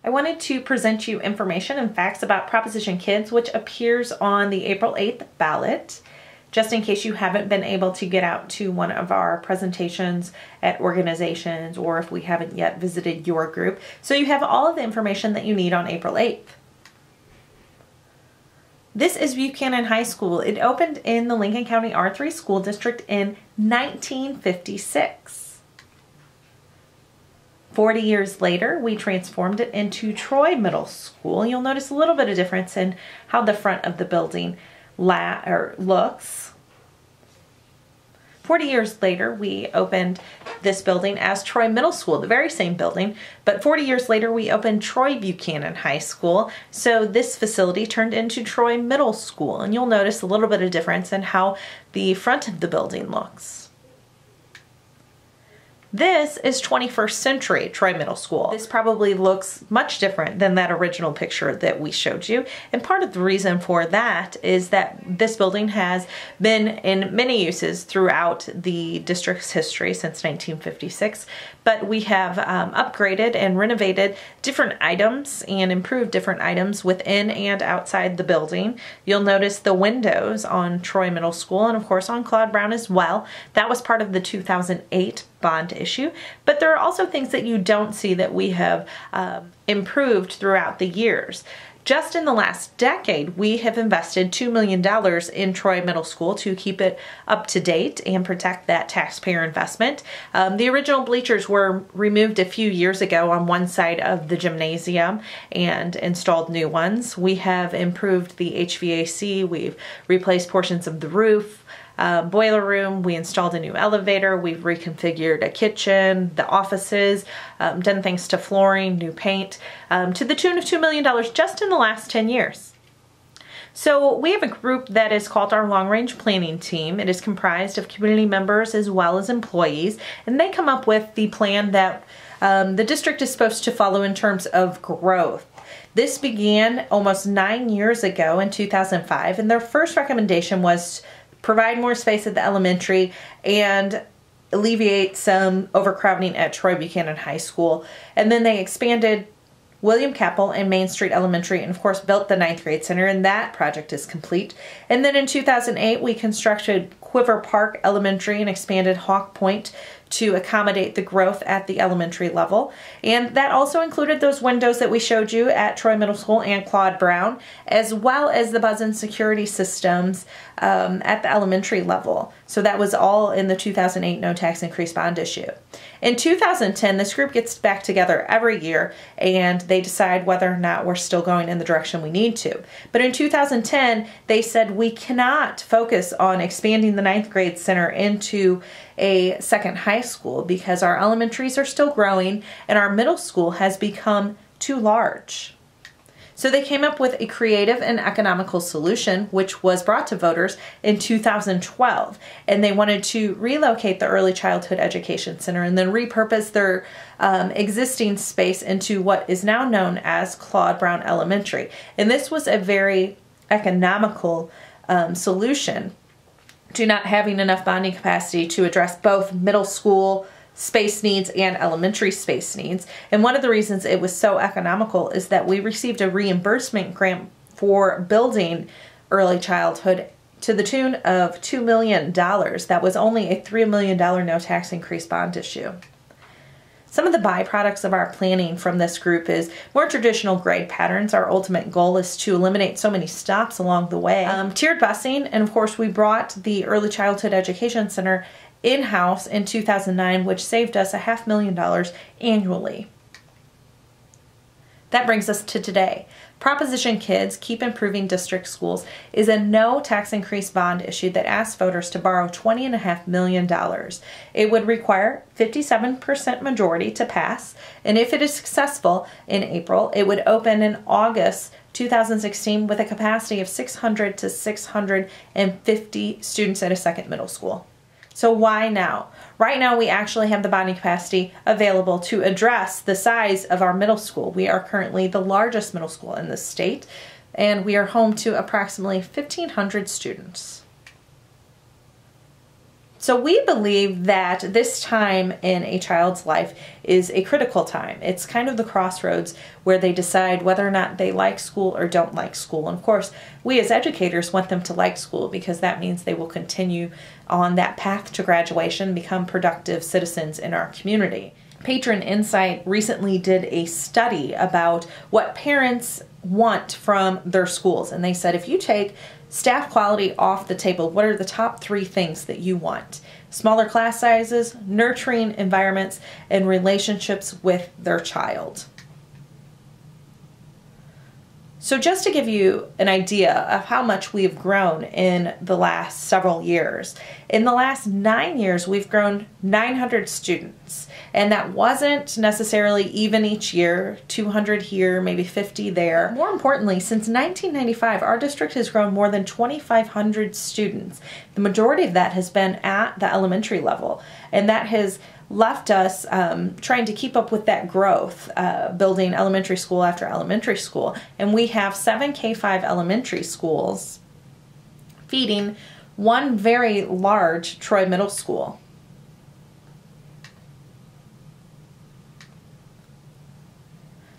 I wanted to present you information and facts about Proposition Kids, which appears on the April 8th ballot, just in case you haven't been able to get out to one of our presentations at organizations or if we haven't yet visited your group. So you have all of the information that you need on April 8th. This is Buchanan High School. It opened in the Lincoln County R3 School District in 1956. 40 years later, we transformed it into Troy Middle School. You'll notice a little bit of difference in how the front of the building looks. 40 years later, we opened this building as Troy Middle School, the very same building, but 40 years later, we opened Troy Buchanan High School. So this facility turned into Troy Middle School, and you'll notice a little bit of difference in how the front of the building looks. This is 21st century Troy Middle School. This probably looks much different than that original picture that we showed you. And part of the reason for that is that this building has been in many uses throughout the district's history since 1956. But we have upgraded and renovated different items and improved different items within and outside the building. You'll notice the windows on Troy Middle School and of course on Claude Brown as well. That was part of the 2008 bond issue, but there are also things that you don't see that we have improved throughout the years. Just in the last decade, we have invested $2 million in Troy Middle School to keep it up to date and protect that taxpayer investment. The original bleachers were removed a few years ago on one side of the gymnasium and installed new ones. We have improved the HVAC, we've replaced portions of the roof, boiler room, we installed a new elevator, we've reconfigured a kitchen, the offices, done things to flooring, new paint, to the tune of $2 million just in the last 10 years. So we have a group that is called our Long-Range Planning Team. It is comprised of community members as well as employees, and they come up with the plan that the district is supposed to follow in terms of growth. This began almost 9 years ago in 2005, and their first recommendation was provide more space at the elementary and alleviate some overcrowding at Troy Buchanan High School. And then they expanded William Keppel and Main Street Elementary and of course built the 9th grade center, and that project is complete. And then in 2008 we constructed Quiver Park Elementary and expanded Hawk Point to accommodate the growth at the elementary level. And that also included those windows that we showed you at Troy Middle School and Claude Brown, as well as the buzz and security systems at the elementary level. So that was all in the 2008 no tax increase bond issue. In 2010, this group gets back together every year and they decide whether or not we're still going in the direction we need to. But in 2010, they said we cannot focus on expanding the 9th grade center into a second high school because our elementaries are still growing and our middle school has become too large. So they came up with a creative and economical solution, which was brought to voters in 2012. And they wanted to relocate the Early Childhood Education Center and then repurpose their existing space into what is now known as Claude Brown Elementary. And this was a very economical solution to not having enough bonding capacity to address both middle school space needs and elementary space needs. And one of the reasons it was so economical is that we received a reimbursement grant for building early childhood to the tune of $2 million. That was only a $3 million no tax increase bond issue. Some of the byproducts of our planning from this group is more traditional grade patterns. Our ultimate goal is to eliminate so many stops along the way. Tiered busing, and of course we brought the Early Childhood Education Center in-house in 2009, which saved us $500,000 annually. That brings us to today. Proposition Kids Keep Improving District Schools is a no tax increase bond issue that asks voters to borrow $20.5 million. It would require 57% majority to pass, and if it is successful in April, it would open in August 2016 with a capacity of 600 to 650 students at a second middle school. So why now? Right now we actually have the bonding capacity available to address the size of our middle school. We are currently the largest middle school in the state, and we are home to approximately 1,500 students. So we believe that this time in a child's life is a critical time. It's kind of the crossroads where they decide whether or not they like school or don't like school. And of course, we as educators want them to like school because that means they will continue on that path to graduation, become productive citizens in our community. Patron Insight recently did a study about what parents want from their schools. And they said, if you take staff quality off the table, what are the top 3 things that you want? Smaller class sizes, nurturing environments, and relationships with their child. So just to give you an idea of how much we've grown in the last several years, in the last 9 years, we've grown 900 students. And that wasn't necessarily even each year, 200 here, maybe 50 there. More importantly, since 1995, our district has grown more than 2,500 students. The majority of that has been at the elementary level, and that has left us trying to keep up with that growth, building elementary school after elementary school. And we have 7 K-5 elementary schools feeding one very large Troy Middle School.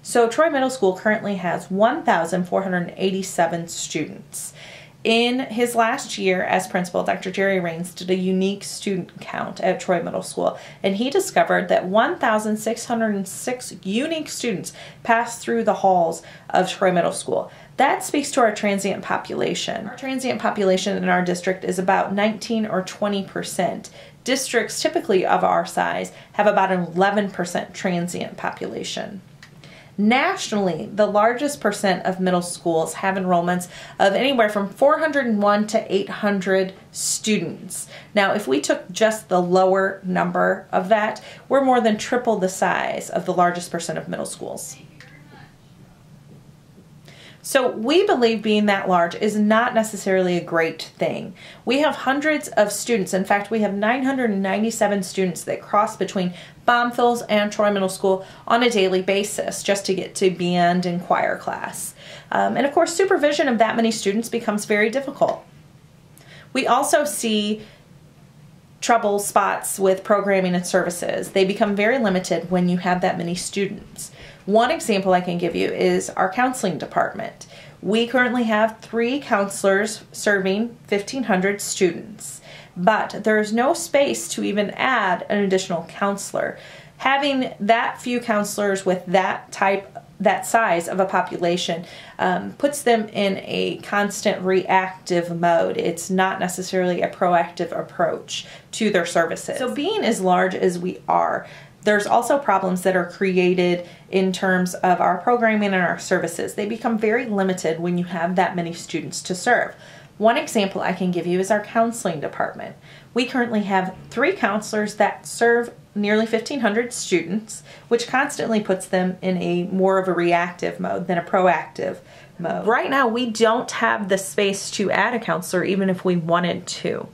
So Troy Middle School currently has 1,487 students. In his last year as principal, Dr. Jerry Raines did a unique student count at Troy Middle School, and he discovered that 1,606 unique students passed through the halls of Troy Middle School. That speaks to our transient population. Our transient population in our district is about 19 or 20%. Districts typically of our size have about an 11% transient population. Nationally, the largest percent of middle schools have enrollments of anywhere from 401 to 800 students. Now, if we took just the lower number of that, we're more than triple the size of the largest percent of middle schools. So we believe being that large is not necessarily a great thing. We have hundreds of students. In fact, we have 997 students that cross between Bombfills and Troy Middle School on a daily basis just to get to band and choir class. And of course, supervision of that many students becomes very difficult. We also see trouble spots with programming and services. They become very limited when you have that many students. One example I can give you is our counseling department. We currently have 3 counselors serving 1,500 students, but there's no space to even add an additional counselor. Having that few counselors with that size of a population puts them in a constant reactive mode. It's not necessarily a proactive approach to their services. So being as large as we are, there's also problems that are created in terms of our programming and our services. They become very limited when you have that many students to serve. One example I can give you is our counseling department. We currently have 3 counselors that serve nearly 1,500 students, which constantly puts them in a more of a reactive mode than a proactive mode. Right now, we don't have the space to add a counselor even if we wanted to.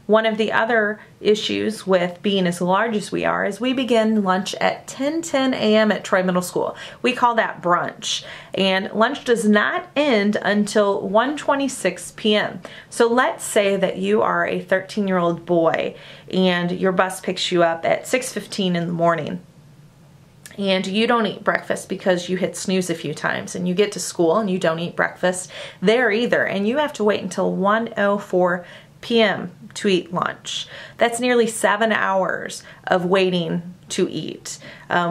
One of the other issues with being as large as we are is we begin lunch at 10:10 a.m. at Troy Middle School. We call that brunch, and lunch does not end until 1:26 p.m. So let's say that you are a 13-year-old boy and your bus picks you up at 6:15 in the morning. And you don't eat breakfast because you hit snooze a few times, and you get to school and you don't eat breakfast there either, and you have to wait until 1:04 p.m. to eat lunch. That's nearly 7 hours of waiting to eat.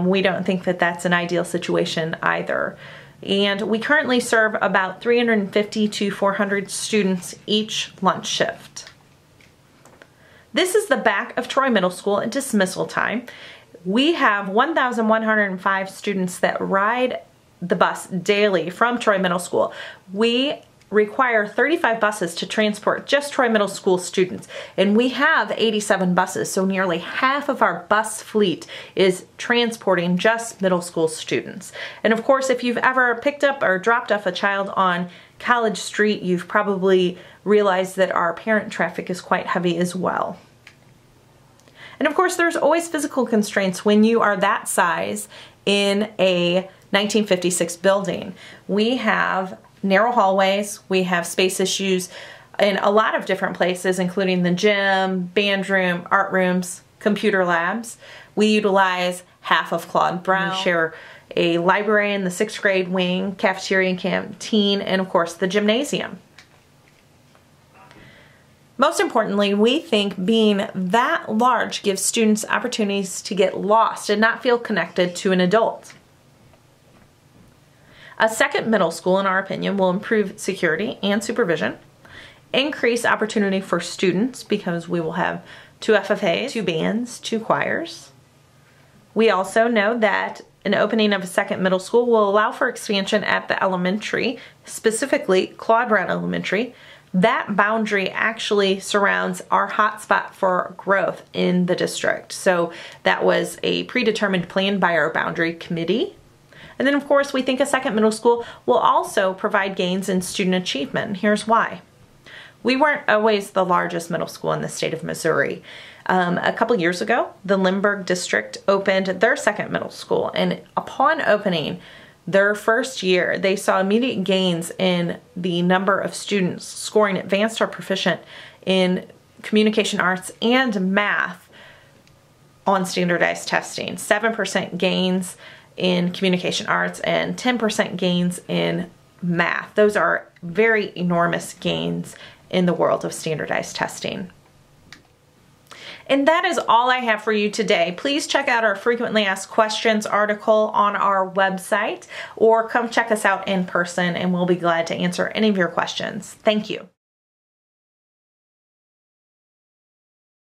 We don't think that that's an ideal situation either. And we currently serve about 350 to 400 students each lunch shift. This is the back of Troy Middle School at dismissal time. We have 1,105 students that ride the bus daily from Troy Middle School. We require 35 buses to transport just Troy Middle School students, and we have 87 buses, so nearly half of our bus fleet is transporting just middle school students. And of course, if you've ever picked up or dropped off a child on College Street, you've probably realized that our parent traffic is quite heavy as well. And of course, there's always physical constraints when you are that size in a 1956 building. We have narrow hallways, we have space issues in a lot of different places, including the gym, band room, art rooms, computer labs. We utilize half of Claude Brown. We share a library in the 6th grade wing, cafeteria and canteen, and of course the gymnasium. Most importantly, we think being that large gives students opportunities to get lost and not feel connected to an adult. A second middle school, in our opinion, will improve security and supervision, increase opportunity for students because we will have 2 FFAs, 2 bands, 2 choirs. We also know that an opening of a second middle school will allow for expansion at the elementary, specifically Claude Brown Elementary. That boundary actually surrounds our hotspot for growth in the district. So that was a predetermined plan by our boundary committee. And then of course we think a second middle school will also provide gains in student achievement. And here's why. We weren't always the largest middle school in the state of Missouri. A couple years ago, the Lindbergh district opened their second middle school, and upon opening their first year, they saw immediate gains in the number of students scoring advanced or proficient in communication arts and math on standardized testing. 7% gains in communication arts and 10% gains in math. Those are very enormous gains in the world of standardized testing. And that is all I have for you today. Please check out our frequently asked questions article on our website, or come check us out in person and we'll be glad to answer any of your questions. Thank you.